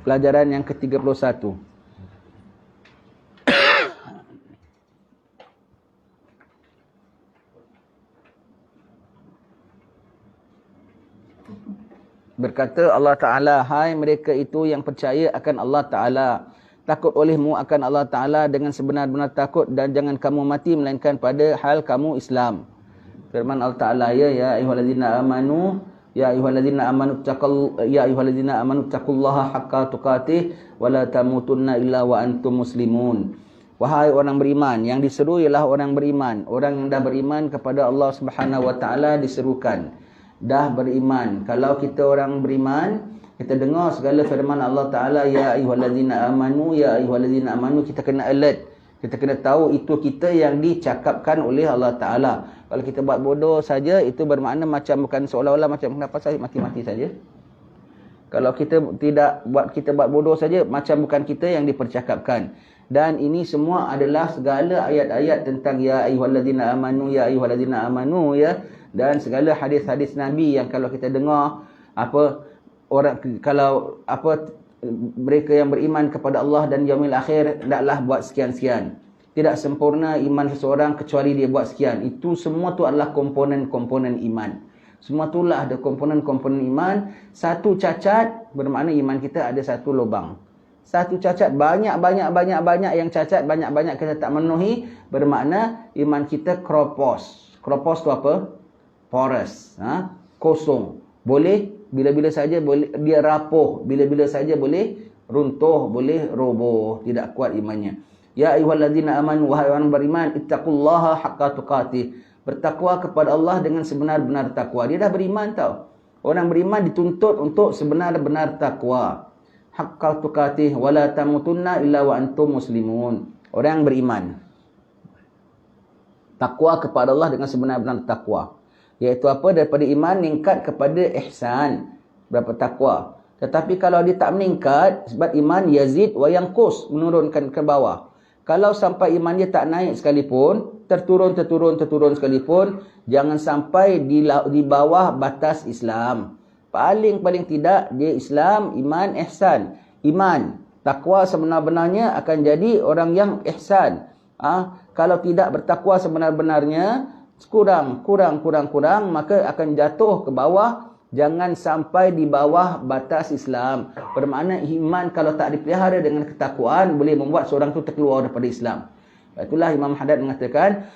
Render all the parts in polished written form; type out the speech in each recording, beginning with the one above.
Pelajaran yang ke-31. Berkata Allah Ta'ala, hai mereka itu yang percaya akan Allah Ta'ala, takut olehmu akan Allah Ta'ala dengan sebenar-benar takut, dan jangan kamu mati melainkan pada hal kamu Islam. Firman Allah Ta'ala, ya ayyuhallazina amanu, ya ayyuhallazina amanu taqullaha haqqa tuqatih wa la tamutunna illa wa antum muslimun. Wahai orang beriman, yang diseru ialah orang beriman. Orang yang dah beriman kepada Allah Subhanahu wa Ta'ala diserukan. Dah beriman. Kalau kita orang beriman, kita dengar segala firman Allah Ta'ala, ya ayyuhallazina amanu, ya ayyuhallazina amanu, kita kena alert. Kita kena tahu itu kita yang dicakapkan oleh Allah Ta'ala. Kalau kita buat bodoh saja, itu bermakna macam bukan seolah-olah macam kenapa saya mati-mati saja. Kalau kita buat bodoh saja, macam bukan kita yang dipercakapkan. Dan ini semua adalah segala ayat-ayat tentang ya ayyuhallazina amanu, ya ayyuhallazina amanu, ya. Dan segala hadis-hadis Nabi yang kalau kita dengar mereka yang beriman kepada Allah dan yaumil akhir hendaklah buat sekian-sekian. Tidak sempurna iman seseorang kecuali dia buat sekian. Itu semua tu adalah komponen-komponen iman. Semua itulah ada komponen-komponen iman. Satu cacat bermakna iman kita ada satu lubang. Satu cacat, banyak yang cacat, banyak kita tak memenuhi, bermakna iman kita kropos. Kropos tu apa? Porous, kosong. Boleh bila-bila saja boleh dia rapuh, bila-bila saja boleh runtuh, boleh roboh, tidak kuat imannya. Ya ayyuhallazina amanu, wahai orang beriman, ittaqullaha haqqa tuqatih. Bertakwa kepada Allah dengan sebenar-benar takwa. Dia dah beriman tau. Orang beriman dituntut untuk sebenar-benar takwa. Haqqa tuqatih wa la tamutunna illa wa antum muslimun. Orang beriman takwa kepada Allah dengan sebenar-benar takwa. Iaitu apa? Daripada iman meningkat kepada ihsan. Berapa takwa. Tetapi kalau dia tak meningkat, sebab iman yazid wa yanqus, menurunkan ke bawah. Kalau sampai iman dia tak naik sekalipun, terturun sekalipun, jangan sampai di bawah batas Islam. Paling tidak dia Islam, iman, ihsan. Iman, takwa sebenar-benarnya akan jadi orang yang ihsan. Kalau tidak bertakwa sebenar-benarnya, kurang, maka akan jatuh ke bawah. Jangan sampai di bawah batas Islam. Bermakna iman kalau tak dipelihara dengan ketakwaan, boleh membuat seorang tu terkeluar daripada Islam. Itulah Imam Haddad mengatakan,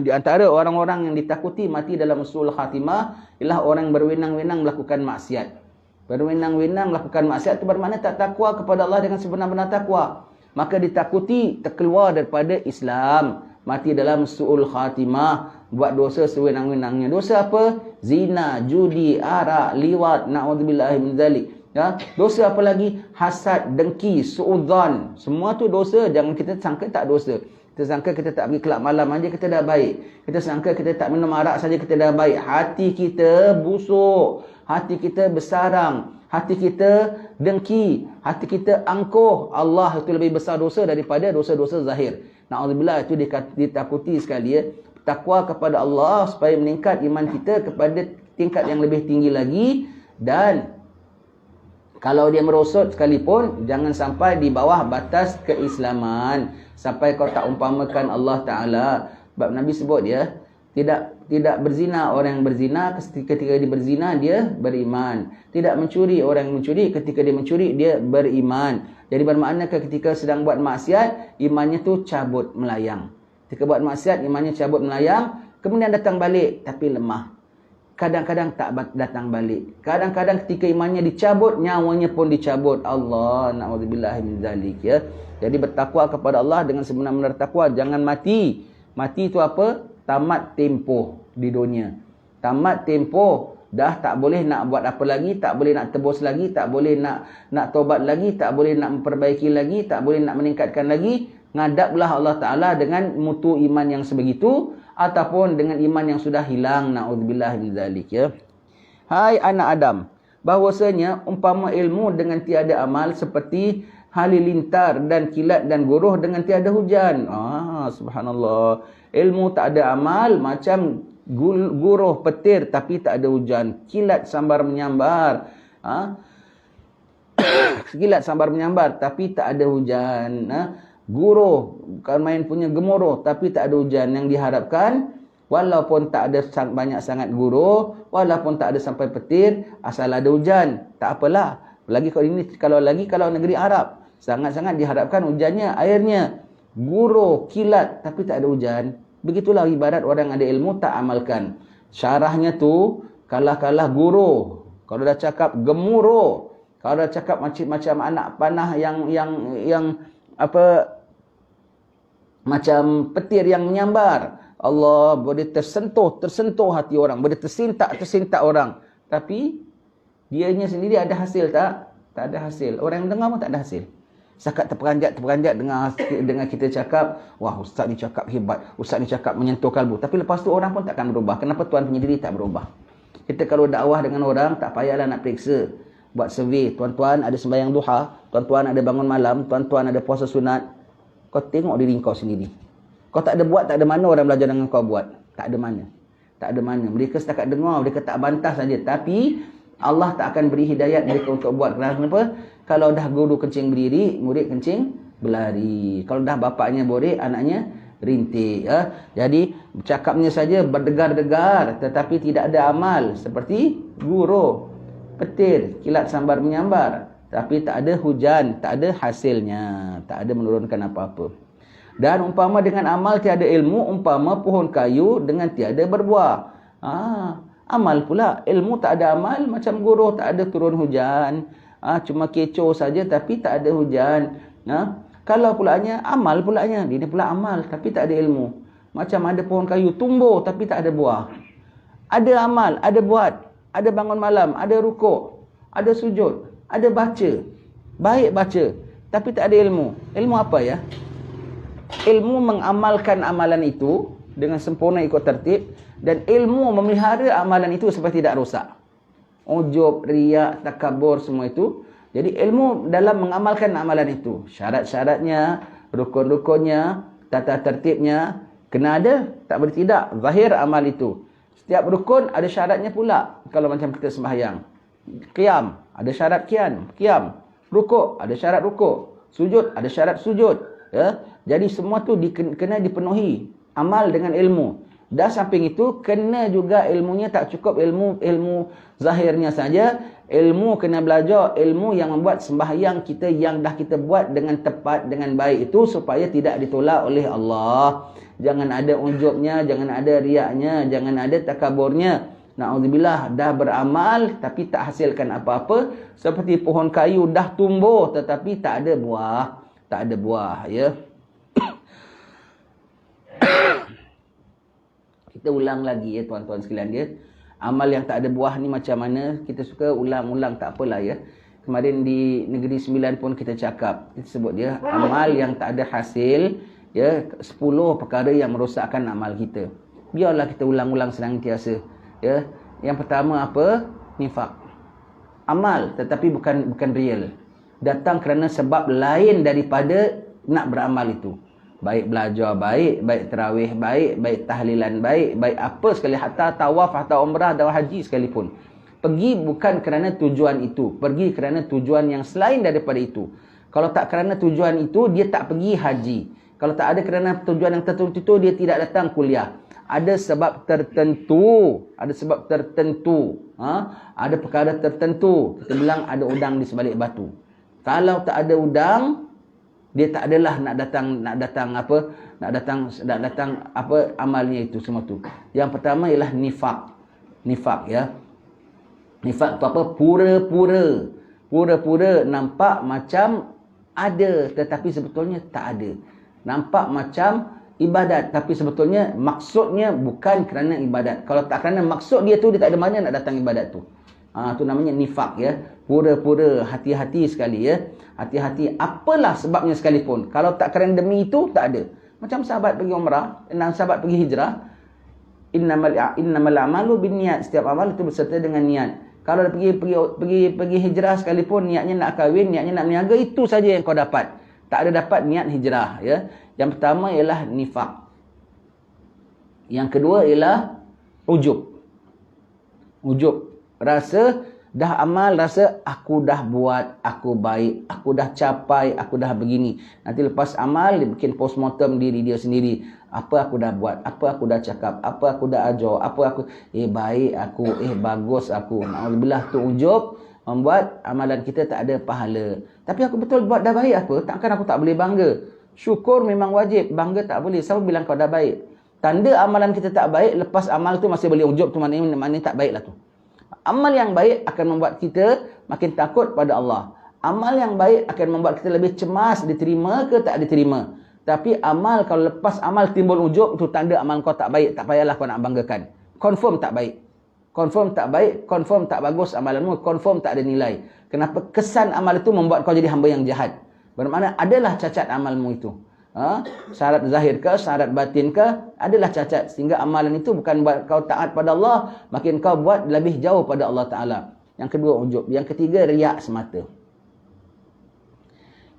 di antara orang-orang yang ditakuti mati dalam usul khatimah ialah orang berwenang-wenang melakukan maksiat. Berwenang-wenang melakukan maksiat itu bermakna tak takwa kepada Allah dengan sebenar-benar takwa. Maka ditakuti terkeluar daripada Islam, mati dalam su'ul khatimah, buat dosa sewenang-wenangnya. Dosa apa? Zina, judi, arak, liwat, na'udzubillahi min zalik. Ya, dosa apa lagi? Hasad, dengki, su'udzan. Semua tu dosa. Jangan kita sangka tak dosa. Kita sangka kita tak pergi kelab malam aja kita dah baik. Kita sangka kita tak minum arak saja kita dah baik. Hati kita busuk. Hati kita bersarang. Hati kita dengki. Hati kita angkuh. Allah itu lebih besar dosa daripada dosa-dosa zahir. Na'udzubillah, itu ditakuti sekali ya. Takwa kepada Allah supaya meningkat iman kita kepada tingkat yang lebih tinggi lagi. Dan kalau dia merosot sekalipun, jangan sampai di bawah batas keislaman. Sampai kau tak umpamakan Allah Ta'ala. Sebab Nabi sebut dia, tidak berzina orang yang berzina, ketika dia berzina dia beriman. Tidak mencuri orang yang mencuri, ketika dia mencuri dia beriman. Jadi bermakna ketika sedang buat maksiat, imannya tu cabut melayang. Ketika buat maksiat, imannya cabut melayang, kemudian datang balik tapi lemah. Kadang-kadang tak datang balik. Kadang-kadang ketika imannya dicabut, nyawanya pun dicabut. Allah, na'udzubillahi min zalik ya. Jadi bertakwa kepada Allah dengan sebenar-benar takwa, jangan mati. Mati itu apa? Tamat tempoh di dunia. Tamat tempoh, dah tak boleh nak buat apa lagi, tak boleh nak tebus lagi, tak boleh nak taubat lagi, tak boleh nak memperbaiki lagi, tak boleh nak meningkatkan lagi. Ngadaplah Allah Ta'ala dengan mutu iman yang sebegitu, ataupun dengan iman yang sudah hilang. Na'udzubillah min zalik ya. Hai anak Adam, bahwasanya umpama ilmu dengan tiada amal seperti halilintar dan kilat dan guruh dengan tiada hujan. Subhanallah. Ilmu tak ada amal macam guruh petir tapi tak ada hujan. Kilat sambar menyambar. Sekilat sambar menyambar tapi tak ada hujan. Guruh, bukan main punya gemuruh tapi tak ada hujan. Yang diharapkan, walaupun tak ada banyak sangat guruh, walaupun tak ada sampai petir, asal ada hujan, tak apalah. Kalau negeri Arab, sangat-sangat diharapkan hujannya, airnya. Guruh, kilat tapi tak ada hujan. Begitulah ibarat orang ada ilmu tak amalkan. Syarahnya tu kalah-kalah guruh. Kalau dah cakap gemuruh, kalau dah cakap macam anak panah yang macam petir yang menyambar, Allah boleh tersentuh hati orang, boleh tersintak orang. Tapi dianya sendiri ada hasil tak? Tak ada hasil. Orang yang dengar pun tak ada hasil. Sakat terperanjat dengan kita cakap, wah ustaz ni cakap hebat, ustaz ni cakap menyentuh kalbu. Tapi lepas tu orang pun takkan berubah. Kenapa tuan punya diri tak berubah? Kita kalau dakwah dengan orang, tak payahlah nak periksa. Buat survey, tuan-tuan ada sembahyang duha, tuan-tuan ada bangun malam, tuan-tuan ada puasa sunat. Kau tengok diri kau sendiri. Kau tak ada buat, tak ada mana orang belajar dengan kau buat. Tak ada mana. Tak ada mana. Mereka setakat dengar, mereka tak bantah saja. Tapi Allah tak akan beri hidayat mereka untuk buat. Kenapa? Kalau dah guru kencing berdiri, murid kencing berlari. Kalau dah bapaknya borek, anaknya rintik. Jadi cakapnya saja berdegar-degar tetapi tidak ada amal. Seperti guru, petir, kilat sambar menyambar. Tapi tak ada hujan, tak ada hasilnya, tak ada menurunkan apa-apa. Dan umpama dengan amal tiada ilmu, umpama pohon kayu dengan tiada berbuah. Amal pula, ilmu tak ada amal, macam guru tak ada turun hujan. Cuma kecoh saja tapi tak ada hujan. Kalau pulanya amal pulanya, dia pula amal tapi tak ada ilmu. Macam ada pohon kayu tumbuh tapi tak ada buah. Ada amal, ada buat, ada bangun malam, ada rukuk, ada sujud, ada baca, baik baca, tapi tak ada ilmu. Ilmu apa ya? Ilmu mengamalkan amalan itu dengan sempurna ikut tertib, dan ilmu memelihara amalan itu supaya tidak rosak. Ujub, riak, takabur, semua itu. Jadi ilmu dalam mengamalkan amalan itu, syarat-syaratnya, rukun-rukunnya, tata tertibnya kena ada, tak boleh tidak. Zahir amal itu. Setiap rukun ada syaratnya pula. Kalau macam kita sembahyang, qiyam, ada syarat qiyam. Rukuk, ada syarat rukuk. Sujud, ada syarat sujud. Ya? Jadi semua tu kena dipenuhi. Amal dengan ilmu. Dan samping itu, kena juga ilmunya tak cukup ilmu zahirnya saja. Ilmu kena belajar, ilmu yang membuat sembahyang kita yang dah kita buat dengan tepat, dengan baik itu, supaya tidak ditolak oleh Allah. Jangan ada ujubnya, jangan ada riaknya, jangan ada takaburnya. Na'udzubillah, dah beramal tapi tak hasilkan apa-apa. Seperti pohon kayu dah tumbuh tetapi tak ada buah. Tak ada buah, ya. Kita ulang lagi ya tuan-tuan sekalian dia. Amal yang tak ada buah ni macam mana? Kita suka ulang-ulang, tak apalah ya. Kemarin di Negeri Sembilan pun kita cakap, kita sebut dia amal yang tak ada hasil, ya, 10 perkara yang merosakkan amal kita. Biarlah kita ulang-ulang senantiasa. Ya, yang pertama apa? Nifak. Amal tetapi bukan real. Datang kerana sebab lain daripada nak beramal itu. Baik belajar baik, baik tarawih baik, baik tahlilan baik, baik apa sekali, hatta tawaf, hatta umrah dan haji sekalipun. Pergi bukan kerana tujuan itu, pergi kerana tujuan yang selain daripada itu. Kalau tak kerana tujuan itu, dia tak pergi haji. Kalau tak ada kerana tujuan yang tertentu itu, dia tidak datang kuliah. Ada sebab tertentu, ada perkara tertentu. Kita bilang ada udang di sebalik batu. Kalau tak ada udang, dia tak adalah nak datang amalnya itu semua tu. Yang pertama ialah nifak ya. Nifak tu apa? Pura-pura nampak macam ada tetapi sebetulnya tak ada. Nampak macam ibadat tapi sebetulnya maksudnya bukan kerana ibadat. Kalau tak kerana maksud dia tu, dia tak ada mana nak datang ibadat tu. Tu namanya nifak ya. Pura-pura, hati-hati sekali ya. Hati-hati apalah sebabnya sekalipun. Kalau tak kerana demi itu, tak ada. Macam sahabat pergi umrah, sahabat pergi hijrah. Innamal a'malu binniat. Setiap amal itu berserta dengan niat. Kalau pergi hijrah sekalipun, niatnya nak kahwin, niatnya nak berniaga, itu saja yang kau dapat. Tak ada dapat niat hijrah ya. Yang pertama ialah nifak. Yang kedua ialah ujub. Rasa Dah amal rasa aku dah buat, aku baik, aku dah capai, aku dah begini. Nanti lepas amal dia bikin postmortem diri dia sendiri. Apa aku dah buat, apa aku dah cakap, apa aku dah ajar, apa aku baik aku, bagus aku. Alhamdulillah tu ujub membuat amalan kita tak ada pahala. Tapi aku betul buat dah baik apa? Takkan aku tak boleh bangga. Syukur memang wajib, bangga tak boleh. Siapa bilang kau dah baik? Tanda amalan kita tak baik, lepas amal tu masih boleh ujub tu maknanya tak baiklah tu. Amal yang baik akan membuat kita makin takut pada Allah. Amal yang baik akan membuat kita lebih cemas diterima ke tak diterima. Tapi amal kalau lepas amal timbul ujub, itu tanda amal kau tak baik. Tak payahlah kau nak banggakan. Confirm tak baik. Confirm tak baik, confirm tak bagus amalanmu, confirm tak ada nilai. Kenapa? Kesan amal itu membuat kau jadi hamba yang jahat. Bermakna adalah cacat amalmu itu. Syarat zahir ke, syarat batin ke, adalah cacat. Sehingga amalan itu bukan buat kau taat pada Allah, makin kau buat lebih jauh pada Allah Ta'ala. Yang kedua, ujub. Yang ketiga, riak semata.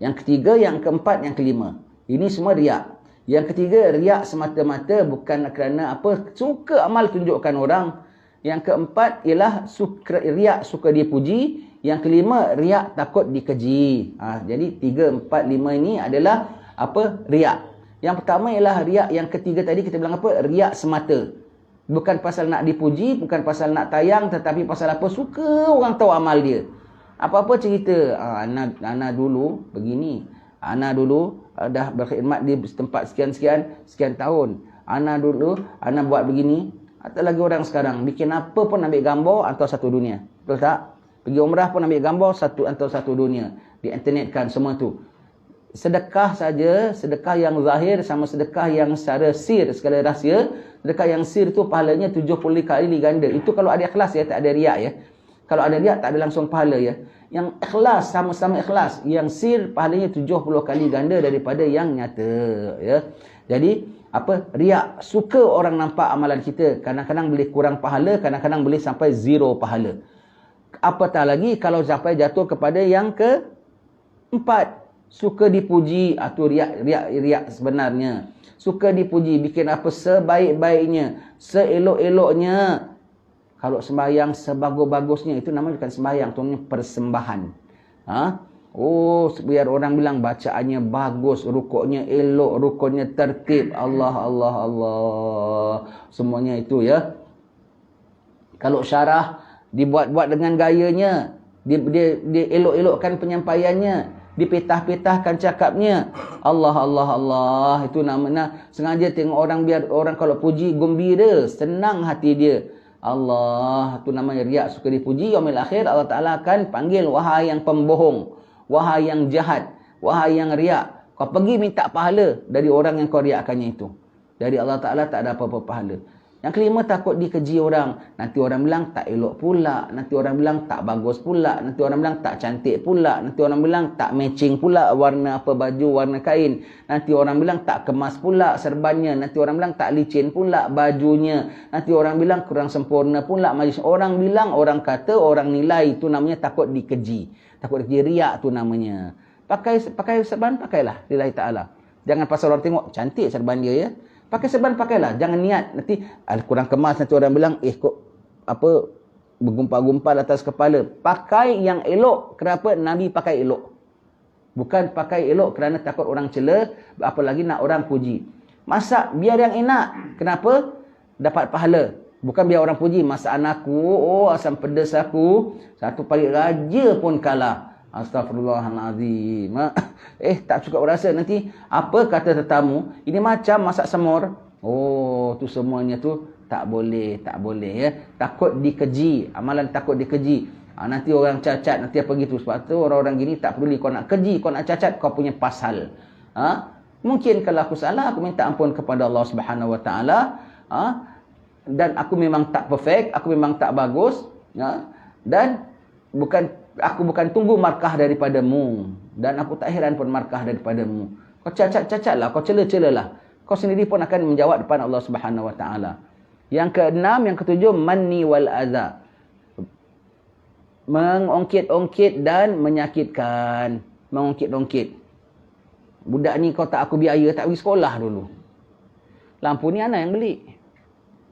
Yang ketiga, yang keempat, yang kelima. Ini semua riak. Yang ketiga, riak semata-mata bukan kerana apa, suka amal tunjukkan orang. Yang keempat ialah riak suka dipuji. Yang kelima, riak takut dikeji. Jadi 3, 4, 5 ini adalah apa? Riak. Yang pertama ialah riak. Yang ketiga tadi kita bilang apa? Riak semata. Bukan pasal nak dipuji, bukan pasal nak tayang, tetapi pasal apa? Suka orang tahu amal dia. Apa-apa cerita. Ana dulu begini. Ana dulu dah berkhidmat di tempat sekian tahun. Ana dulu, ana buat begini. Atau lagi orang sekarang bikin apa pun ambil gambar atau satu dunia. Betul tak? Pergi umrah pun ambil gambar satu dunia. Di internetkan semua tu. Sedekah saja, sedekah yang zahir sama sedekah yang secara sir, segala rahsia. Sedekah yang sir tu pahalanya 70 kali ganda. Itu kalau ada ikhlas ya, tak ada riak ya. Kalau ada riak tak ada langsung pahala ya. Yang ikhlas, sama-sama ikhlas. Yang sir pahalanya 70 kali ganda daripada yang nyata ya. Jadi apa? Riak. Suka orang nampak amalan kita. Kadang-kadang boleh kurang pahala, kadang-kadang boleh sampai 0 pahala. Apatah lagi kalau sampai jatuh kepada yang keempat. Suka dipuji, atau riak sebenarnya. Suka dipuji, bikin apa sebaik-baiknya, seelok-eloknya. Kalau sembahyang sebagus-bagusnya, itu namanya bukan sembahyang, itu namanya persembahan. Biar orang bilang bacaannya bagus, rukuknya elok, rukunnya tertib. Allah. Semuanya itu ya. Kalau syarah dibuat-buat dengan gayanya, dia elok-elokkan penyampaiannya, dipetah-petahkan cakapnya. Allah. Itu namanya sengaja tengok orang, biar orang kalau puji gembira, senang hati dia. Allah, itu namanya riak, suka dipuji. Yaumil akhir Allah Ta'ala akan panggil, wahai yang pembohong, wahai yang jahat, wahai yang riak, kau pergi minta pahala dari orang yang kau riakkannya itu. Dari Allah Ta'ala tak ada apa-apa pahala. Yang kelima, takut dikeji orang. Nanti orang bilang tak elok pula. Nanti orang bilang tak bagus pula. Nanti orang bilang tak cantik pula. Nanti orang bilang tak matching pula warna apa baju, warna kain. Nanti orang bilang tak kemas pula serbannya. Nanti orang bilang tak licin pula bajunya. Nanti orang bilang kurang sempurna pula majlis. Orang bilang, orang kata, orang nilai. Itu namanya takut dikeji. Takut dikeji, riak tu namanya. Pakai serban, pakailah lillahi ta'ala. Jangan pasal orang tengok cantik serban dia ya. Pakai serban, pakailah. Jangan niat. Nanti kurang kemas. Nanti orang bilang, kok apa bergumpal-gumpal atas kepala. Pakai yang elok. Kenapa Nabi pakai elok? Bukan pakai elok kerana takut orang cela. Apalagi nak orang puji. Masak biar yang enak. Kenapa? Dapat pahala. Bukan biar orang puji. Masakan aku, asam pedas aku, satu parit raja pun kalah. Astaghfirullahaladzim. Tak cukup rasa. Nanti apa kata tetamu, ini macam masak semur. Tu semuanya tu tak boleh ya. Takut dikeji, amalan takut dikeji. Nanti orang cacat, nanti apa gitu. Sebab tu orang-orang gini tak peduli kau nak keji, kau nak cacat, kau punya pasal. Mungkin kalau aku salah, aku minta ampun kepada Allah Subhanahu Wa Taala. Dan aku memang tak perfect, aku memang tak bagus. Dan aku bukan tunggu markah daripadamu. Dan aku tak heran pun markah daripadamu. Kau cacat-cacatlah, kau cela-celalah. Kau sendiri pun akan menjawab depan Allah Subhanahu Wa Taala. Yang keenam, yang ketujuh, manni wal adza. Mengongkit-ongkit dan menyakitkan. Mengongkit-ongkit. Budak ni kau tak aku biaya, tak pergi sekolah dulu. Lampu ni anak yang beli.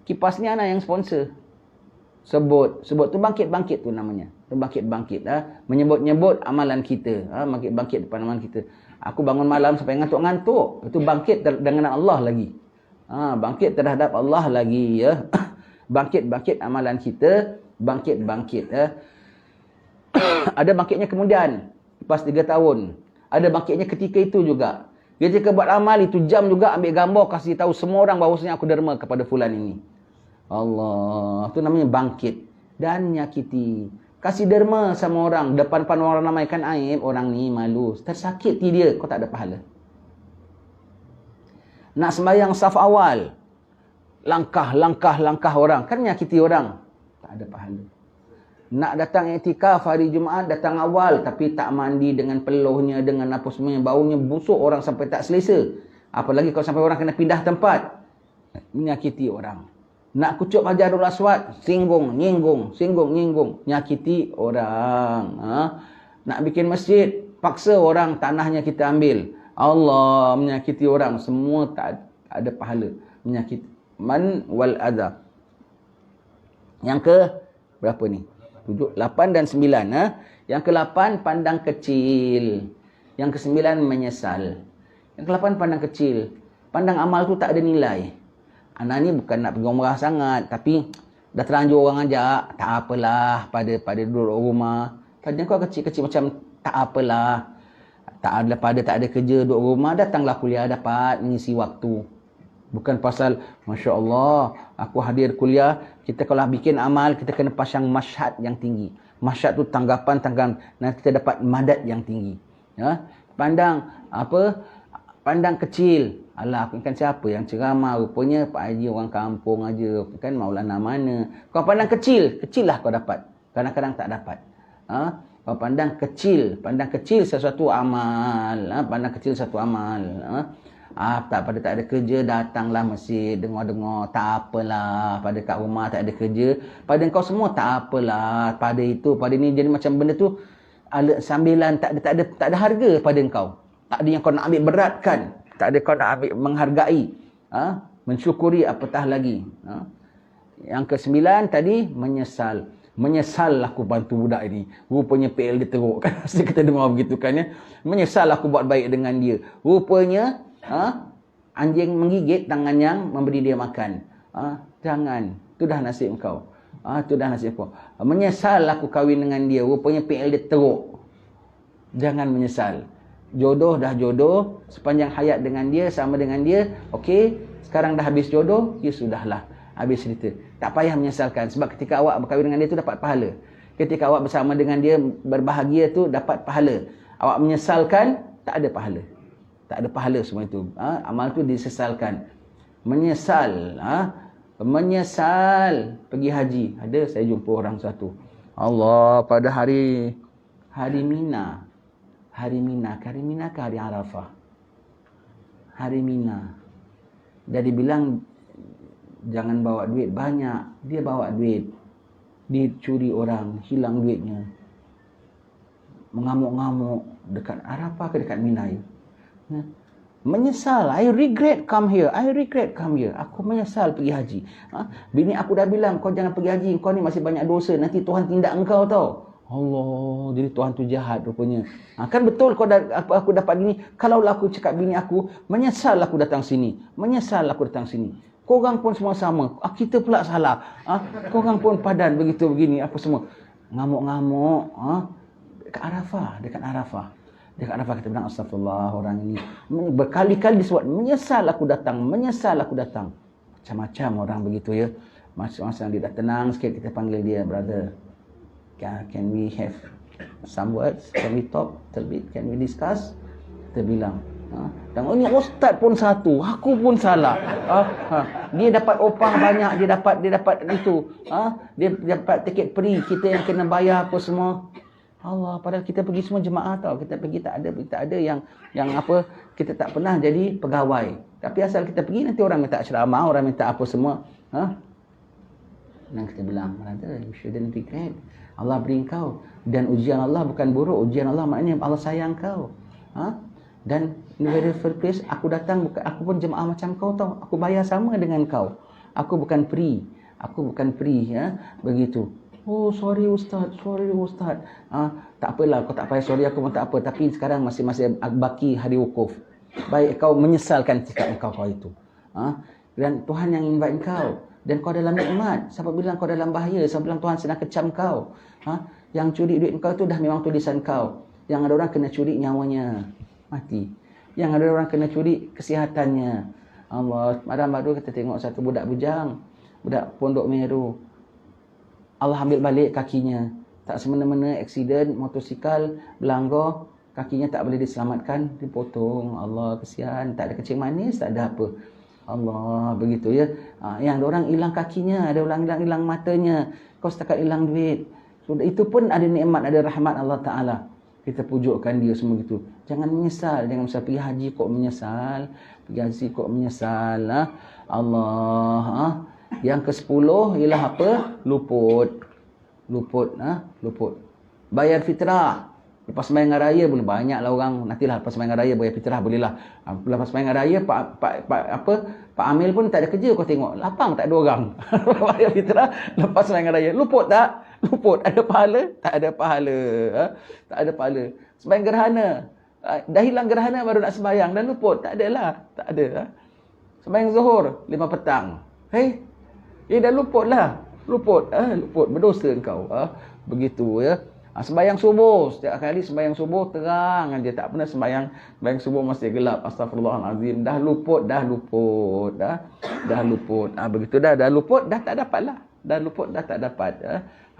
Kipas ni anak yang sponsor. Sebut tu bangkit-bangkit tu namanya. Bangkit-bangkit. Menyebut-nyebut amalan kita. Bangkit-bangkit depan amalan kita. Aku bangun malam sampai ngantuk-ngantuk. Itu bangkit dengan Allah lagi. Bangkit terhadap Allah lagi. Ya. Bangkit-bangkit amalan kita. Bangkit-bangkit. Ya. Ada bangkitnya kemudian. Lepas 3 tahun. Ada bangkitnya ketika itu juga. Ketika buat amal itu jam juga ambil gambar. Kasih tahu semua orang bahawasanya aku derma kepada fulan ini. Allah. Itu namanya bangkit. Dan nyakiti. Kasih derma sama orang. Depan-depan orang ramaikan aib. Orang ni malu. Tersakiti dia. Kau tak ada pahala. Nak sembahyang saf awal. Langkah orang. Kan menyakiti orang. Tak ada pahala. Nak datang iktikaf hari Jumaat. Datang awal. Tapi tak mandi dengan peluhnya. Dengan apa semuanya. Baunya busuk orang sampai tak selesa. Apalagi kalau sampai orang kena pindah tempat. Menyakiti orang. Nak kucuk Hajarul Aswad, singgung, nyinggung. Nyakiti orang. Nak bikin masjid, paksa orang, tanahnya kita ambil. Allah menyakiti orang. Semua tak ada pahala. Menyakiti. Man wal adha. Yang ke, berapa ni? 7, 8 dan 9. Yang ke-8, pandang kecil. Yang ke-9, menyesal. Yang ke-8, pandang kecil. Pandang amal tu tak ada nilai. Anak ni bukan nak pergi umrah sangat. Tapi dah terlanjur orang ajak. Tak apalah pada duduk rumah. Tadi kau kecil-kecil macam tak apalah. Tak ada kerja duduk rumah. Datanglah kuliah dapat mengisi waktu. Bukan pasal Masya Allah aku hadir kuliah. Kita kalau bikin amal kita kena pasang masyhad yang tinggi. Masyhad tu tanggapan. Nanti kita dapat madat yang tinggi. Ya? Pandang kecil. Alah, aku kan siapa yang ceramah? Rupanya Pak Haji orang kampung aja. Kan Maulana mana? Kau pandang kecil. Kecil lah kau dapat. Kadang-kadang tak dapat. Kau pandang kecil sesuatu amal. Pandang kecil satu amal. Tak ada kerja, datanglah masjid. Dengar-dengar. Tak apalah. Pada kat rumah tak ada kerja. Pada kau semua tak apalah. Pada itu, pada ni. Jadi macam benda tu sambilan. Tak ada harga pada kau. Tak ada yang kau nak ambil beratkan. Tak ada kau nak ambil menghargai. Mensyukuri apatah lagi. Yang ke-9 tadi, menyesal. Menyesal aku bantu budak ini. Rupanya PL dia teruk. Kan mesti kita dengar begitu kan ya. Menyesal aku buat baik dengan dia. Rupanya anjing menggigit tangan yang memberi dia makan. Jangan. Itu dah nasib kau. Itu dah nasib kau. Menyesal aku kahwin dengan dia. Rupanya PL dia teruk. Jangan menyesal. Jodoh dah jodoh, sepanjang hayat dengan dia, sama dengan dia, okey, sekarang dah habis jodoh, ya sudahlah, habis cerita. Tak payah menyesalkan, sebab ketika awak berkahwin dengan dia tu dapat pahala. Ketika awak bersama dengan dia, berbahagia tu dapat pahala. Awak menyesalkan, tak ada pahala. Tak ada pahala semua itu. Amal tu disesalkan. Menyesal, menyesal pergi haji. Ada saya jumpa orang satu. Allah, pada hari Mina. Hari Mina ke hari Arafah? Hari Mina. Jadi bilang jangan bawa duit banyak. Dia bawa duit. Dicuri orang, hilang duitnya. Mengamuk-ngamuk dekat Arafah ke dekat Mina ya? Menyesal. I regret come here. Aku menyesal pergi haji. Bini aku dah bilang kau jangan pergi haji. Kau ni masih banyak dosa. Nanti Tuhan tindak engkau tau. Allah, jadi Tuhan tu jahat rupanya. Kan betul aku dapat gini. Kalau aku cakap bini aku, menyesal aku datang sini. Korang pun semua sama. Kita pula salah. Korang pun padan begitu begini apa semua. Ngamuk-ngamuk. Dekat Arafah kita bilang astagfirullah orang ini. Berkali-kali disebut menyesal aku datang. Macam-macam orang begitu ya. Masa dia dah tenang sikit kita panggil dia, brother. Can we have some words? Can we talk a little bit? Can we discuss? Kita bilang. Dan ini ustaz pun satu, aku pun salah. Dia dapat opah banyak, dia dapat itu. Dia dapat tiket free, kita yang kena bayar apa semua. Allah, padahal kita pergi semua jemaah tau. Kita pergi tak ada yang apa, kita tak pernah jadi pegawai. Tapi asal kita pergi nanti orang minta ceramah, orang minta apa semua. Dan kita bilang, brother, you shouldn't regret. Allah beri kau. Dan ujian Allah bukan buruk. Ujian Allah maknanya Allah sayang kau. Dan in the very first place, aku datang, aku pun jemaah macam kau tau. Aku bayar sama dengan kau. Aku bukan free ya. Begitu. Oh, sorry Ustaz. Tak apalah, kau tak payah sorry, aku pun tak apa. Tapi sekarang masih baki hari wukuf. Baik kau menyesalkan sikap kau itu. Dan Tuhan yang invite kau. Dan kau dalam nikmat. Siapa bilang kau dalam bahaya? Siapa bilang Tuhan sedang kecam kau? Yang curi duit kau tu dah memang tulisan kau. Yang ada orang kena curi nyawanya, mati. Yang ada orang kena curi kesihatannya. Allah, malam baru kita tengok satu budak bujang, budak Pondok Meru. Allah ambil balik kakinya. Tak semena-mena aksiden motosikal berlanggar, kakinya tak boleh diselamatkan, dipotong. Allah, kesian, tak ada kencing manis, tak ada apa. Allah, begitu ya. Yang ada orang hilang kakinya, ada orang hilang matanya, kau setakat hilang duit. So, itu pun ada nikmat, ada rahmat Allah Ta'ala. Kita pujukkan dia semua gitu. Jangan menyesal. Jangan misal pergi haji kok menyesal. Pergi haji kok menyesal. Allah. Yang ke-10 ialah apa? Luput. Bayar fitrah. Lepas sembahyang raya boleh banyaklah orang. Nantilah lepas sembahyang raya bayar fitrah bolehlah. Lepas sembahyang raya Pak Amil pun tak ada kerja, kau tengok. Lapang tak ada orang. Bayar fitrah lepas sembahyang raya. Luput tak? Luput. Ada pahala? Tak ada pahala. Tak ada pahala. Sembahyang gerhana. Dah hilang gerhana baru nak sembahyang dan luput. Tak adalah. Tak ada. Sembahyang zuhur 5 petang. Dah luput lah. Luput. Berdosa engkau. Begitu ya. Sembahyang subuh, setiap kali sembahyang subuh terang dia, tak pernah sembahyang subuh masih gelap. Astagfirullahalazim. Dah luput. Begitu dah luput, dah tak dapat lah. Dah luput, dah tak dapat.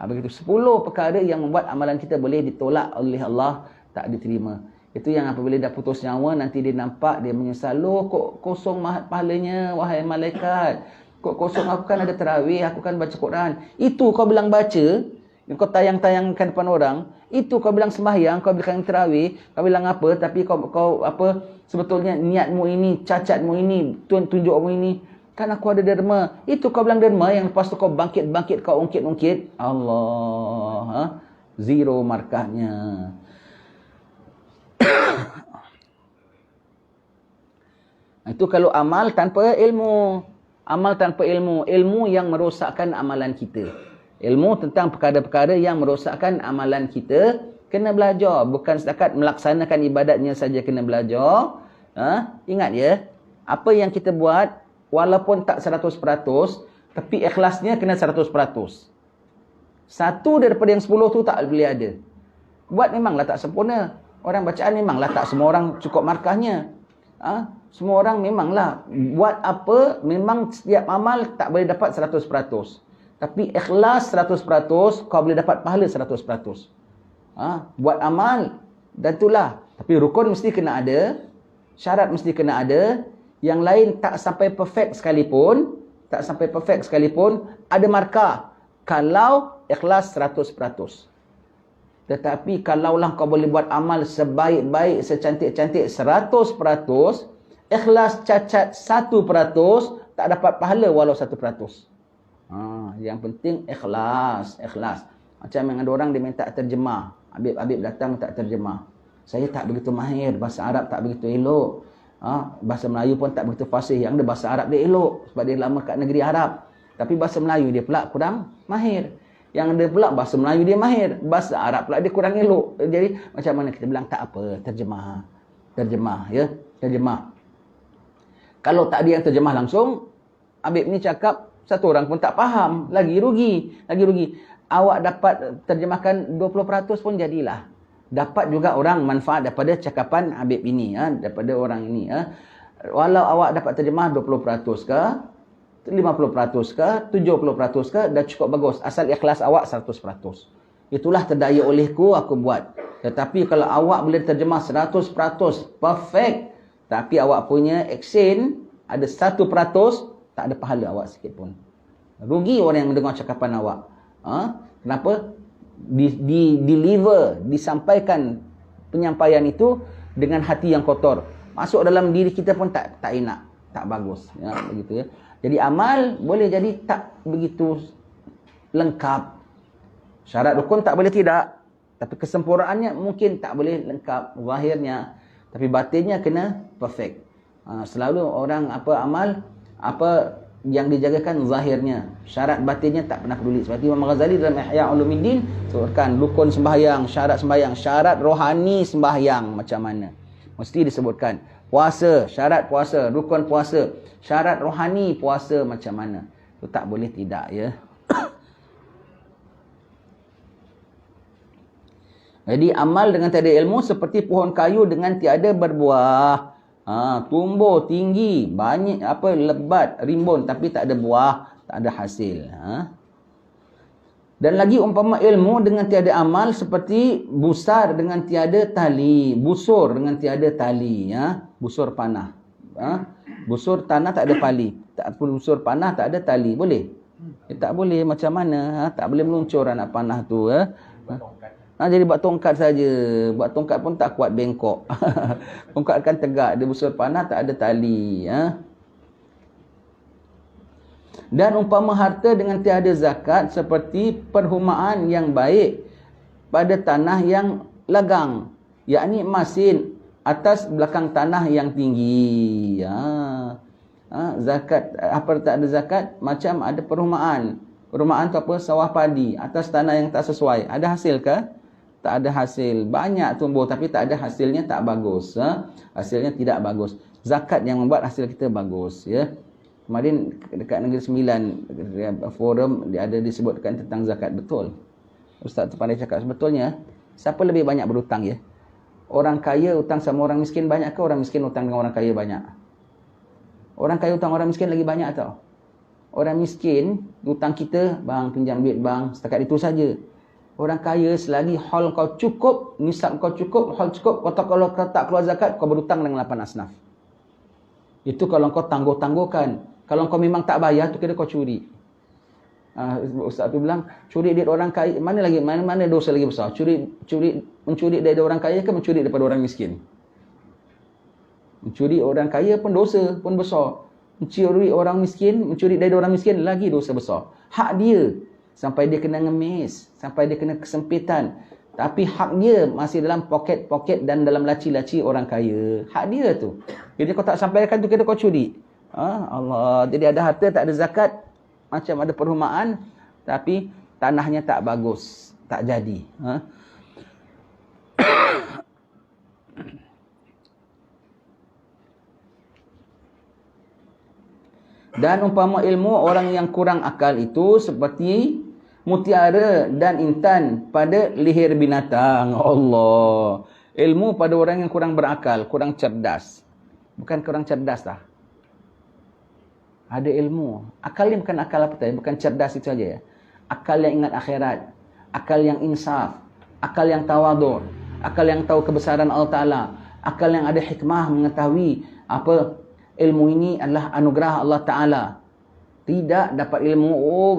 Begitu 10 perkara yang membuat amalan kita boleh ditolak oleh Allah, tak diterima. Itu yang apabila dah putus nyawa, nanti dia nampak, dia menyesal. Loh, kok kosong pahalanya, wahai malaikat. Kok kosong, aku kan ada tarawih, aku kan baca Quran. Itu kau bilang baca, yang kau tayang-tayangkan depan orang, itu kau bilang sembahyang, kau bilang tarawih, kau bilang apa, tapi kau apa, sebetulnya niatmu ini, cacatmu ini, tunjukmu ini, kan aku ada derma. Itu kau bilang derma, yang lepas tu kau bangkit, kau ungkit. Allah, zero markahnya. Itu kalau amal tanpa ilmu. Amal tanpa ilmu. Ilmu yang merosakkan amalan kita. Ilmu tentang perkara-perkara yang merosakkan amalan kita, kena belajar. Bukan setakat melaksanakan ibadatnya saja kena belajar. Ingat ya, apa yang kita buat, walaupun tak 100%, tapi ikhlasnya kena 100%. Satu daripada yang 10 tu tak boleh ada. Buat memanglah tak sempurna. Orang bacaan memanglah tak semua orang cukup markahnya. Semua orang memanglah buat apa, memang setiap amal tak boleh dapat 100%. Tapi ikhlas 100%, kau boleh dapat pahala 100%. Buat amal, dan itulah. Tapi rukun mesti kena ada, syarat mesti kena ada, yang lain tak sampai perfect sekalipun, ada markah. Kalau ikhlas 100%. Tetapi kalaulah kau boleh buat amal sebaik-baik, secantik-cantik 100%, ikhlas cacat 1%, tak dapat pahala walau 1%. Yang penting ikhlas. Macam yang ada orang dia minta terjemah. Habib datang tak terjemah. Saya tak begitu mahir, bahasa Arab tak begitu elok. Bahasa Melayu pun tak begitu fasih. Yang ada bahasa Arab dia elok sebab dia lama kat negeri Arab. Tapi bahasa Melayu dia pula kurang mahir. Yang ada pula bahasa Melayu dia mahir, bahasa Arab pula dia kurang elok. Jadi macam mana kita bilang, tak apa, terjemah ya, terjemah. Kalau tak ada yang terjemah langsung, Habib ni cakap satu orang pun tak faham, lagi rugi. Awak dapat terjemahkan 20% pun jadilah. Dapat juga orang manfaat daripada cakapan Habib ini, daripada orang ini. Walau awak dapat terjemah 20% ke, 50% ke, 70% ke, dah cukup bagus. Asal ikhlas awak 100%. Itulah terdaya olehku, aku buat. Tetapi kalau awak boleh terjemah 100%, perfect. Tapi awak punya action ada 1%, tak ada pahala awak sikit pun. Rugi orang yang mendengar cakapan awak. Kenapa? Deliver, disampaikan penyampaian itu dengan hati yang kotor. Masuk dalam diri kita pun tak enak, tak bagus. Begitu ya. Jadi amal boleh jadi tak begitu lengkap. Syarat rukun tak boleh tidak. Tapi kesempurnaannya mungkin tak boleh lengkap zahirnya. Tapi batinnya kena perfect. Selalu orang amal yang dijagakan zahirnya, syarat batinnya tak pernah peduli. Seperti Imam Ghazali dalam Ihya Ulumuddin sebutkan rukun sembahyang, syarat sembahyang, syarat rohani sembahyang macam mana, mesti disebutkan. Puasa, syarat puasa, rukun puasa, syarat rohani puasa macam mana. Itu tak boleh tidak, ya. Jadi amal dengan tiada ilmu seperti pohon kayu dengan tiada berbuah. Tumbuh tinggi, banyak lebat, rimbun, tapi tak ada buah, tak ada hasil. Dan lagi umpama ilmu dengan tiada amal seperti busar dengan tiada tali, busur dengan tiada tali, busur panah. Busur tanah tak ada tali, busur panah tak ada tali, boleh? Tak boleh, macam mana? Tak boleh meluncur anak panah tu. Jadi buat tongkat saja. Buat tongkat pun tak kuat, bengkok. Tongkat kan tegak, dia busur panah tak ada tali. Dan umpama harta dengan tiada zakat seperti perhumaan yang baik pada tanah yang lagang, yakni masin atas belakang tanah yang tinggi. Zakat, apa tak ada zakat? Macam ada perumahan. Perumahan tu apa? Sawah padi atas tanah yang tak sesuai. Ada hasil ke? Tak ada hasil. Banyak tumbuh tapi tak ada hasilnya, tak bagus. Hasilnya tidak bagus. Zakat yang membuat hasil kita bagus, ya. Kemarin dekat Negeri Sembilan forum dia ada disebutkan tentang zakat, betul. Ustaz tu pandai cakap, sebetulnya siapa lebih banyak berhutang, ya? Orang kaya hutang sama orang miskin banyak ke orang miskin hutang dengan orang kaya banyak? Orang kaya hutang orang miskin lagi banyak tau. Orang miskin hutang kita, bang pinjam duit bang, setakat itu saja. Orang kaya selagi hal kau cukup, nisab kau cukup, hal cukup, kalau kau tak keluar zakat, kau berhutang dengan 8 asnaf. Itu kalau kau tangguh-tangguhkan. Kalau kau memang tak bayar, tu kira kau curi. Ustaz tu bilang, curi duit orang kaya, mana dosa lagi besar? Mencuri dari orang kaya ke mencuri daripada orang miskin? Mencuri orang kaya pun dosa pun besar. Mencuri orang miskin, mencuri dari orang miskin lagi dosa besar. Hak dia. Sampai dia kena ngemis, sampai dia kena kesempitan. Tapi hak dia masih dalam poket-poket dan dalam laci-laci orang kaya. Hak dia tu. Jadi kau tak sampaikan tu, kira kau curi. Allah. Jadi ada harta, tak ada zakat. Macam ada perumahan, tapi tanahnya tak bagus. Tak jadi. Dan umpama ilmu orang yang kurang akal itu seperti mutiara dan intan pada leher binatang. Allah. Ilmu pada orang yang kurang berakal, kurang cerdas. Bukan kurang cerdas dah. Ada ilmu. Akal ni bukan akal apa tadi, bukan cerdas itu saja, ya. Akal yang ingat akhirat, akal yang insaf, akal yang tawadhu, akal yang tahu kebesaran Allah Taala, akal yang ada hikmah mengetahui apa ilmu ini adalah anugerah Allah Ta'ala. Tidak dapat ilmu,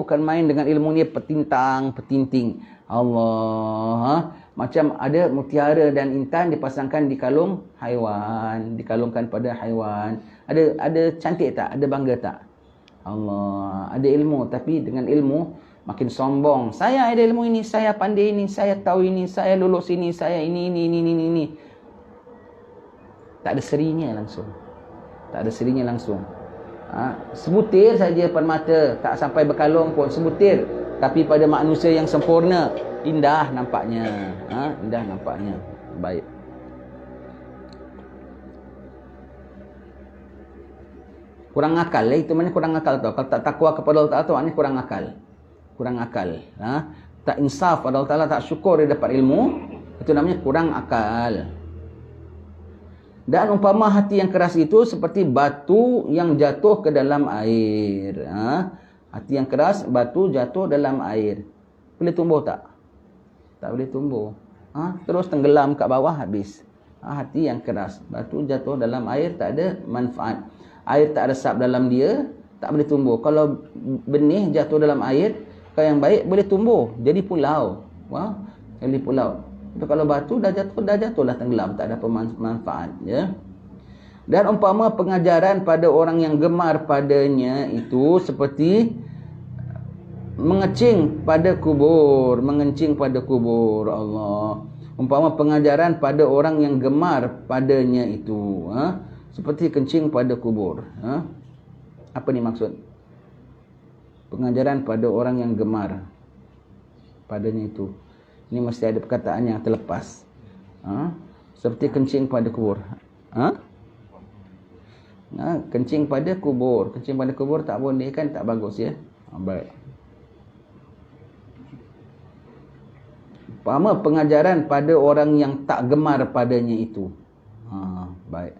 bukan main dengan ilmu ni petinting. Allah. Macam ada mutiara dan intan dipasangkan di kalung haiwan. Dikalungkan pada haiwan. Ada cantik tak? Ada bangga tak? Allah. Ada ilmu, tapi dengan ilmu makin sombong. Saya ada ilmu ini, saya pandai ini, saya tahu ini, saya lulus ini, saya ini. Tak ada serinya langsung. Tak ada serinya langsung. Sebutir saja depan mata, tak sampai berkalung pun, sebutir. Tapi pada manusia yang sempurna, indah nampaknya. Indah nampaknya. Baik. Kurang akal, itu maknanya kurang akal tau. Kalau tak takwa kepada Allah Ta'ala tu, maknanya kurang akal. Kurang akal. Tak insaf pada Allah Ta'ala, tak syukur dia dapat ilmu, itu namanya kurang akal. Dan umpama hati yang keras itu seperti batu yang jatuh ke dalam air. Hati yang keras, batu jatuh dalam air. Boleh tumbuh tak? Tak boleh tumbuh. Terus tenggelam kat bawah, habis. Hati yang keras, batu jatuh dalam air, tak ada manfaat. Air tak resap dalam dia, tak boleh tumbuh. Kalau benih jatuh dalam air, kalau yang baik boleh tumbuh. Jadi pulau. Jadi pulau. Kalau batu dah jatuhlah tenggelam, tak ada manfaat, ya. Dan umpama pengajaran pada orang yang gemar padanya itu seperti mengencing pada kubur, Allah. Umpama pengajaran pada orang yang gemar padanya itu, seperti kencing pada kubur. Apa ni maksud? Pengajaran pada orang yang gemar padanya itu. Ini mesti ada perkataan yang terlepas. Seperti kencing pada kubur. Kencing pada kubur. Kencing pada kubur tak boleh kan, tak bagus ya. Baik. Pertama, pengajaran pada orang yang tak gemar padanya itu. Baik.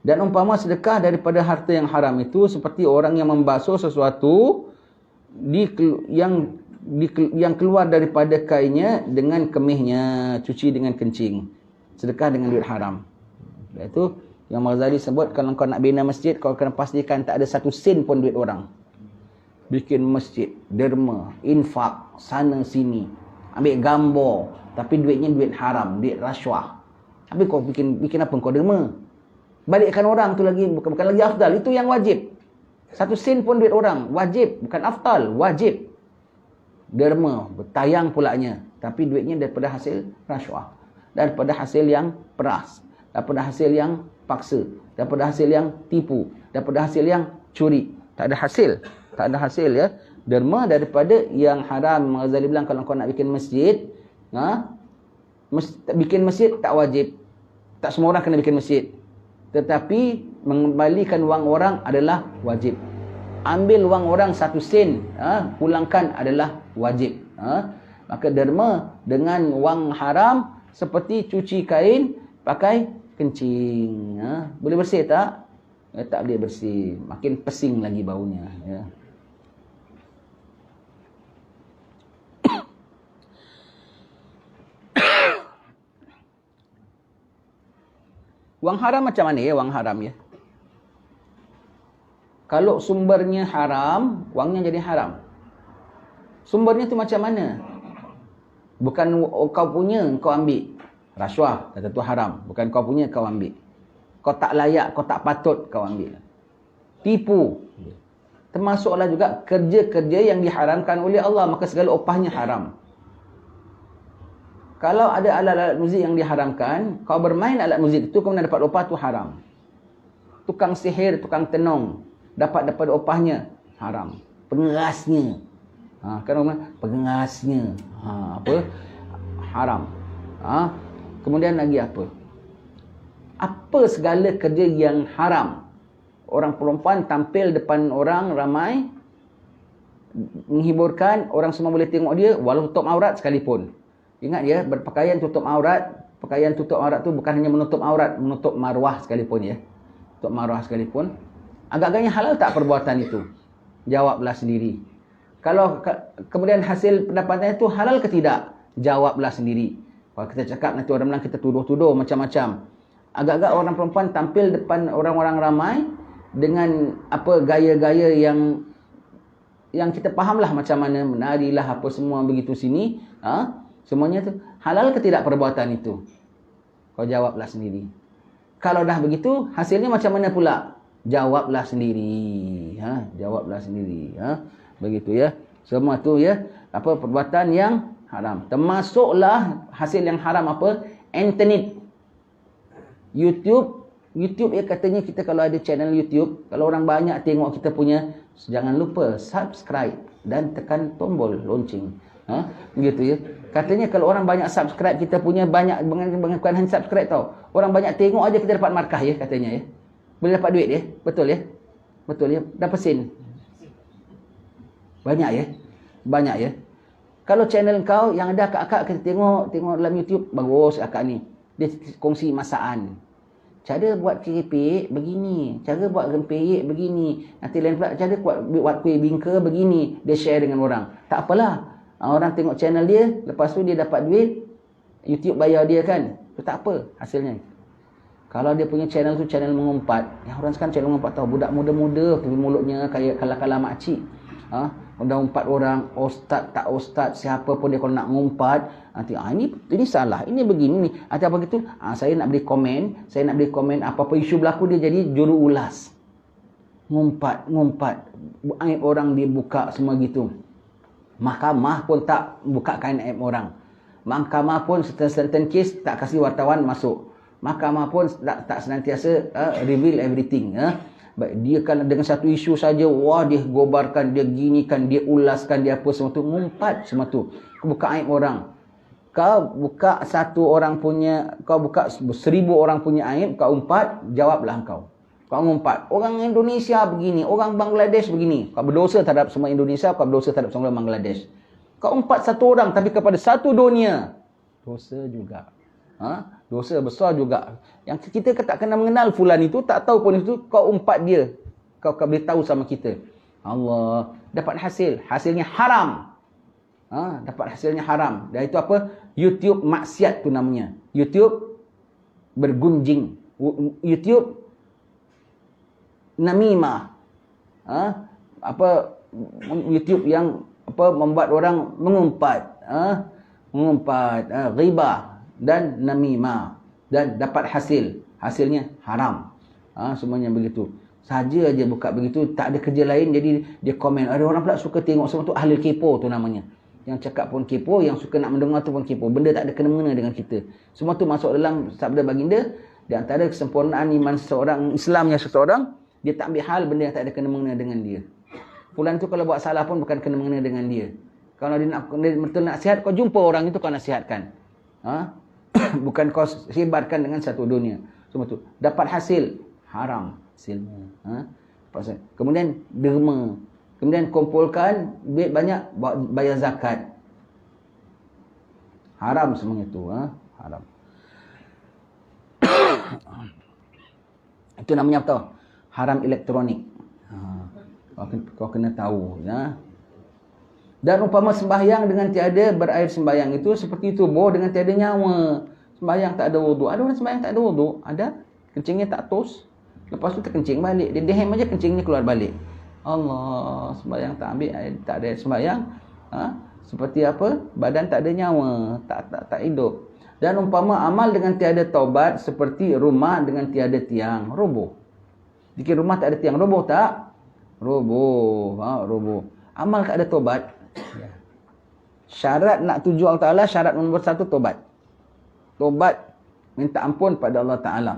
Dan umpama sedekah daripada harta yang haram itu seperti orang yang membasuh sesuatu yang keluar daripada kainnya dengan kemihnya, cuci dengan kencing. Sedekah dengan duit haram. Itu yang Ghazali sebut, kalau kau nak bina masjid, kau kena pastikan tak ada satu sen pun duit orang. Bikin masjid, derma, infak, sana sini. Ambil gambar, tapi duitnya duit haram, duit rasuah. Habis kau bikin apa? Kau derma. Balikkan orang tu lagi, bukan lagi afdal. Itu yang wajib. Satu sen pun duit orang. Wajib. Bukan afdal. Wajib. Derma. Bertayang pulaknya. Tapi duitnya daripada hasil rasuah. Daripada hasil yang peras. Daripada hasil yang paksa. Daripada hasil yang tipu. Daripada hasil yang curi. Tak ada hasil. Tak ada hasil ya. Derma daripada yang haram. Ghazali bilang kalau kau nak bikin masjid. Bikin masjid tak wajib. Tak semua orang kena bikin masjid. Tetapi mengembalikan wang orang adalah wajib. Ambil wang orang 1 sen, pulangkan adalah wajib. Maka derma dengan wang haram seperti cuci kain pakai kencing. Boleh bersih tak? Tak boleh bersih. Makin pesing lagi baunya. Ya. Wang haram macam mana ya? Wang haram ya. Kalau sumbernya haram, wangnya jadi haram. Sumbernya tu macam mana? Bukan kau punya, kau ambil. Rasuah, kata tu haram. Bukan kau punya, kau ambil. Kau tak layak, kau tak patut, kau ambil. Tipu. Termasuklah juga kerja-kerja yang diharamkan oleh Allah. Maka segala upahnya haram. Kalau ada alat-alat muzik yang diharamkan, kau bermain alat muzik itu, kemudian dapat upah, tu haram. Tukang sihir, tukang tenung, dapat upahnya, haram. Pengerasnya. Kan orang pengerasnya. Apa? Haram. Kemudian lagi apa? Apa segala kerja yang haram? Orang perempuan tampil depan orang ramai, menghiburkan, orang semua boleh tengok dia, walau tutup aurat sekalipun. Ingat ya, berpakaian tutup aurat. Pakaian tutup aurat tu bukan hanya menutup aurat, menutup maruah sekalipun ya. Tutup maruah sekalipun. Agak-agaknya halal tak perbuatan itu? Jawablah sendiri. Kalau kemudian hasil pendapatan itu halal ke tidak? Jawablah sendiri. Kalau kita cakap nanti orang bilang kita tuduh-tuduh macam-macam. Agak-agak orang perempuan tampil depan orang-orang ramai dengan apa gaya-gaya yang kita fahamlah macam mana, menarilah apa semua begitu sini. Semuanya tu halal ke tidak perbuatan itu? Kau jawablah sendiri. Kalau dah begitu, hasilnya macam mana pula? Jawablah sendiri. Jawablah sendiri. Begitu ya. Semua tu ya, apa perbuatan yang haram. Termasuklah hasil yang haram apa? Internet. YouTube ya, katanya kita kalau ada channel YouTube, kalau orang banyak tengok kita punya, jangan lupa subscribe dan tekan tombol lonceng. Begitu ya. Katanya kalau orang banyak subscribe kita punya, banyak, bukan hanya subscribe tau. Orang banyak tengok aja kita dapat markah ya, katanya ya. Boleh dapat duit ya. Betul ya? Betul ya. Dapat sen. Banyak ya. Banyak ya. Kalau channel kau yang ada akak-akak kita tengok dalam YouTube, bagus akak ni. Dia kongsi masakan. Cara buat keripik begini, cara buat rempeyek begini. Nanti lain pula cara buat kuih bingka begini. Dia share dengan orang. Tak apalah. Orang tengok channel dia, lepas tu dia dapat duit, YouTube bayar dia kan. Itu tak apa hasilnya. Kalau dia punya channel tu channel mengumpat. Yang orang sekarang channel mengumpat tahu, budak muda-muda tapi mulutnya kayak kala-kala makcik. Dah umpat orang, ustaz tak ustaz, siapa pun dia kalau nak ngumpat, nanti ini salah, ini begini ni. Atau apa gitu, saya nak beri komen, apa-apa isu berlaku dia jadi juru ulas. Ngumpat, aib orang dia buka semua gitu. Mahkamah pun tak bukakan aib orang. Mahkamah pun certain case tak kasih wartawan masuk. Mahkamah pun tak senantiasa reveal everything. Baik, dia kan dengan satu isu saja, wah dia gobarkan, dia ginikan, dia ulaskan, dia apa semua tu, ngumpat semua tu. Kau buka aib orang. Kau buka satu orang punya, kau buka 1000 orang punya aib, kau umpat, jawablah kau. Kau ngumpat, orang Indonesia begini, orang Bangladesh begini. Kau berdosa terhadap semua Indonesia, kau berdosa terhadap semua Bangladesh. Kau umpat satu orang, tapi kepada satu dunia, dosa juga. Dosa besar juga. Yang kita tak kena mengenal fulan itu, tak tahu pun itu, kau umpat dia. Kau beritahu sama kita. Allah, dapat hasil. Hasilnya haram. Dapat hasilnya haram. Dan itu apa? YouTube maksiat tu namanya. YouTube bergunjing. YouTube namimah. YouTube yang membuat orang mengumpat. Mengumpat, ghibah dan namimah, dan dapat hasilnya haram. Semuanya begitu. Saja aja buka begitu, tak ada kerja lain, jadi dia komen. Ada orang pula suka tengok semua tu, ahli kepo tu namanya. Yang cakap pun kepo, yang suka nak mendengar tu pun kepo. Benda tak ada kena-mengena dengan kita. Semua tu masuk dalam sabda baginda. Di antara kesempurnaan iman seseorang, Islamnya seseorang, dia tak ambil hal benda yang tak ada kena-mengena dengan dia. Fulan tu kalau buat salah pun bukan kena-mengena dengan dia. Kalau dia betul nak nasihat, kau jumpa orang itu kau nasihatkan. Bukan kau sebarkan dengan satu dunia. Semua tu dapat hasil haram hasilnya. Kemudian derma, kemudian kumpulkan duit banyak, bayar zakat. Haram semuanya tu, haram. Itu namanya apa tahu? Haram elektronik. Kau kena tahu, ya. Dan umpama sembahyang dengan tiada berair sembahyang itu seperti tubuh dengan tiada nyawa. Sembahyang tak ada wudu. Ada orang sembahyang tak ada wudu. Ada. Kencingnya tak tos. Lepas tu terkencing balik. Dia dehem aja kencingnya keluar balik. Allah, sembahyang tak ambil air, tak ada sembahyang. Seperti apa? Badan tak ada nyawa. Tak hidup. Dan umpama amal dengan tiada taubat seperti rumah dengan tiada tiang. Roboh. Jika rumah tak ada tiang, roboh tak? Roboh. Roboh. Amal tak ada taubat. Syarat nak tuju Allah Ta'ala, syarat nombor 1 tobat. Tobat, minta ampun pada Allah Ta'ala.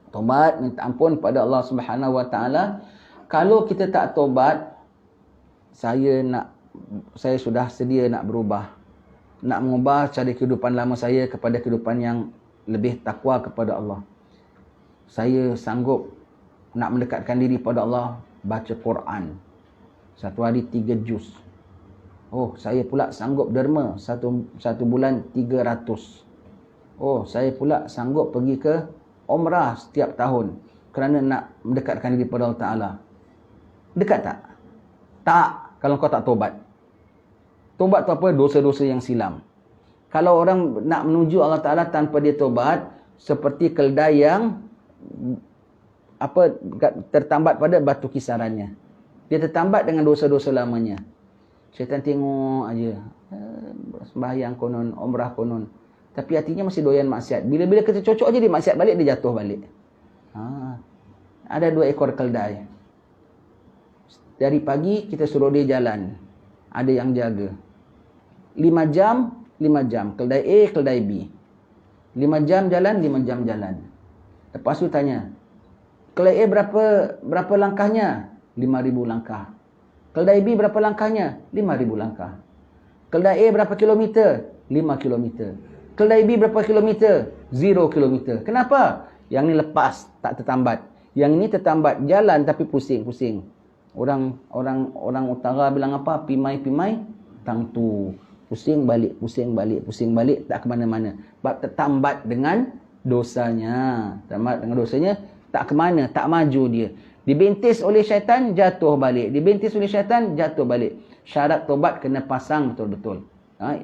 Tobat, minta ampun pada Allah Subhanahu Wa Ta'ala. Kalau kita tak tobat, saya sudah sedia nak berubah. Nak mengubah cara kehidupan lama saya kepada kehidupan yang lebih takwa kepada Allah. Saya sanggup nak mendekatkan diri pada Allah, baca Quran. Satu hari 3 juz. Oh, saya pula sanggup derma satu bulan 300. Oh, saya pula sanggup pergi ke umrah setiap tahun kerana nak mendekatkan diri pada Allah Ta'ala. Dekat tak? Tak, kalau kau tak tobat. Tobat tu apa? Dosa-dosa yang silam. Kalau orang nak menuju Allah Ta'ala tanpa dia tobat, seperti keldai yang tertambat pada batu kisarannya. Dia tertambat dengan dosa-dosa lamanya. Syaitan tengok aja. Sembahyang konon, umrah konon. Tapi hatinya masih doyan maksiat. Bila-bila kita cocok aja dia maksiat balik, dia jatuh balik. Ada 2 ekor keldai. Dari pagi kita suruh dia jalan. Ada yang jaga. 5 jam, 5 jam. Keldai A, keldai B. 5 jam jalan, 5 jam jalan. Lepas tu tanya, keldai A berapa langkahnya? 5,000 langkah. Keldai B berapa langkahnya? 5,000 langkah. Keldai A berapa kilometer? 5 kilometer. Keldai B berapa kilometer? 0 kilometer. Kenapa? Yang ni lepas, tak tertambat. Yang ini tertambat, jalan tapi pusing-pusing. Orang utara bilang apa? Pimai-pimai tangtu. Pusing balik, tak ke mana-mana. Sebab tertambat dengan dosanya. Tertambat dengan dosanya, tak ke mana, tak maju dia. Dibentis oleh syaitan, jatuh balik. Dibentis oleh syaitan, jatuh balik. Syarat tobat kena pasang betul-betul.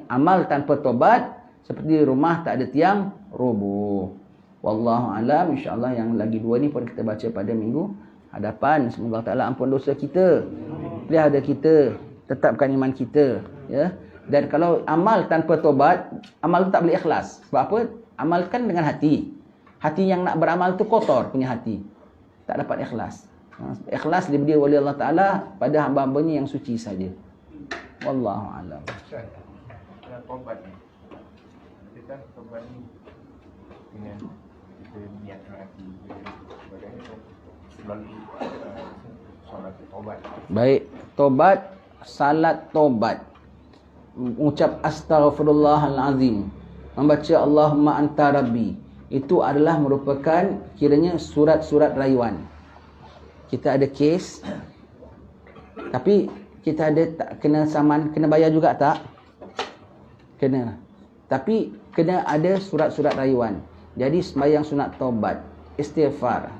Amal tanpa tobat, seperti rumah tak ada tiang, roboh. Wallahu alam. InsyaAllah yang lagi 2 ni pun kita baca pada minggu hadapan. Semoga Allah Ta'ala ampun dosa kita. Pelihara kita. Tetapkan iman kita. Ya. Dan kalau amal tanpa tobat, amal tu tak boleh ikhlas. Sebab apa? Amalkan dengan hati. Hati yang nak beramal tu kotor punya hati. Tak dapat ikhlas. Ikhlas diberi oleh Allah Ta'ala pada hamba-hambanya yang suci saja. Wallahu a'lam. Tobat ni. Kita kan tobat ni dengan kita niat hati. Sebagainya melalui solat taubat. Baik, tobat, salat tobat. Mengucap astaghfirullahalazim, membaca Allahumma anta rabbi, itu adalah merupakan kiranya surat-surat rayuan. Kita ada kes, tapi kita ada tak kena saman, kena bayar juga tak? Kena. Tapi kena ada surat-surat rayuan. Jadi sembahyang sunat taubat, istighfar,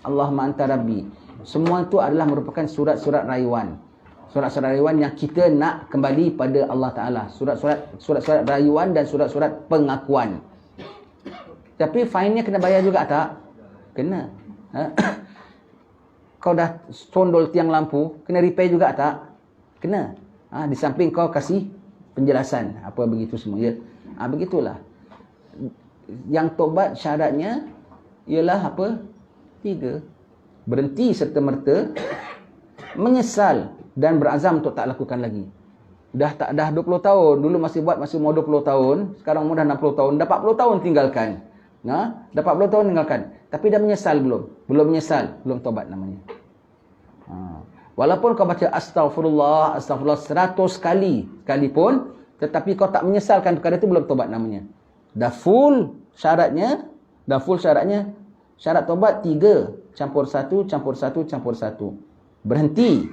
Allahumma anta rabbi, semua itu adalah merupakan surat-surat rayuan. Surat-surat rayuan yang kita nak kembali pada Allah Ta'ala. Surat-surat rayuan dan surat-surat pengakuan. Tapi fine-nya kena bayar juga tak? Kena. Kau dah sondol tiang lampu, kena repair juga tak? Kena. Di samping kau kasih penjelasan. Apa begitu semua. Ya? Begitulah. Yang tobat syaratnya ialah apa? 3. Berhenti serta-merta, menyesal dan berazam untuk tak lakukan lagi. Dah 20 tahun, dulu masih buat masih umur 20 tahun, sekarang umur dah 60 tahun, dah 40 tahun tinggalkan. Dah 40 tahun tinggalkan. Tapi dah menyesal belum? Belum menyesal, belum tobat namanya. Walaupun kau baca astagfirullah 100 kali sekalipun, tetapi kau tak menyesalkan perkara itu, belum tobat namanya. Dah full syaratnya, syarat tobat 3, campur 1, campur 1, campur 1. Berhenti,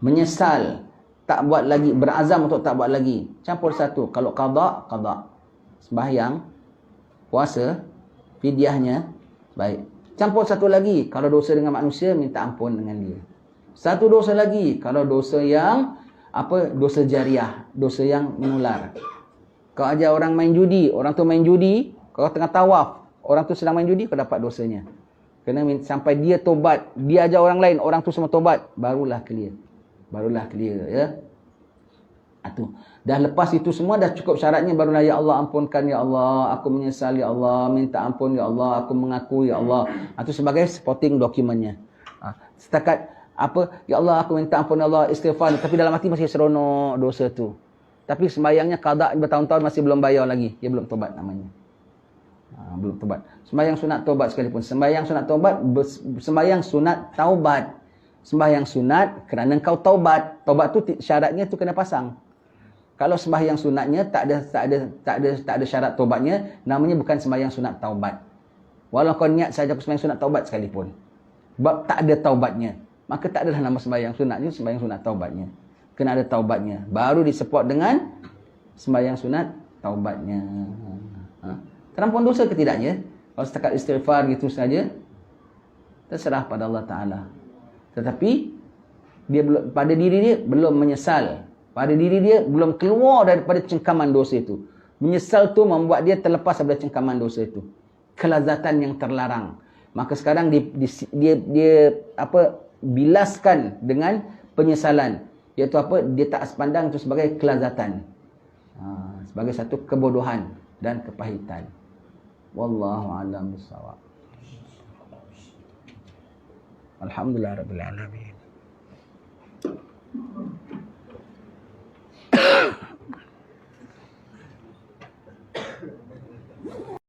menyesal, tak buat lagi, berazam untuk tak buat lagi, campur 1. Kalau qada, sembahyang, puasa, fidyahnya, baik. Campur 1 lagi, kalau dosa dengan manusia, minta ampun dengan dia. 1 dosa lagi, kalau dosa yang dosa jariah, dosa yang menular. Kau ajar orang main judi, orang tu main judi, kau tengah tawaf, orang tu sedang main judi, kau dapat dosanya. Kena sampai dia tobat, dia ajar orang lain, orang tu semua tobat, barulah clear. Ya. Dah lepas itu semua, dah cukup syaratnya, barulah ya Allah ampunkan, ya Allah aku menyesal, ya Allah minta ampun, ya Allah aku mengaku, ya Allah. Itu sebagai supporting dokumennya. Setakat ya Allah aku minta ampun, ya Allah istighfar, tapi dalam hati masih seronok dosa tu. Tapi sembahyangnya qada bertahun-tahun masih belum bayar lagi, dia belum tobat namanya. Belum tobat. Sembahyang sunat taubat sekalipun. Sembahyang sunat taubat, sembahyang sunat taubat. Sembahyang sunat kerana kau taubat. Taubat tu syaratnya tu kena pasang. Kalau sembahyang sunatnya tak ada syarat taubatnya, namanya bukan sembahyang sunat taubat. Walau kau niat saja aku sembahyang sunat taubat sekalipun, sebab tak ada taubatnya, maka tak adalah nama sembahyang sunatnya sembahyang sunat taubatnya. Kena ada taubatnya, baru disupport dengan sembahyang sunat taubatnya. Terampun dosa ke tidaknya? Kalau setakat istighfar gitu saja, terserah pada Allah Ta'ala. Tetapi dia pada diri dia belum menyesal, pada diri dia belum keluar daripada cengkaman dosa itu. Menyesal tu membuat dia terlepas daripada cengkaman dosa itu, kelazatan yang terlarang. Maka sekarang dia bilaskan dengan penyesalan, iaitu dia tak sepandang itu sebagai kelazatan, sebagai satu kebodohan dan kepahitan. Wallahu a'lam bishawab. Alhamdulillah rabbil alamin.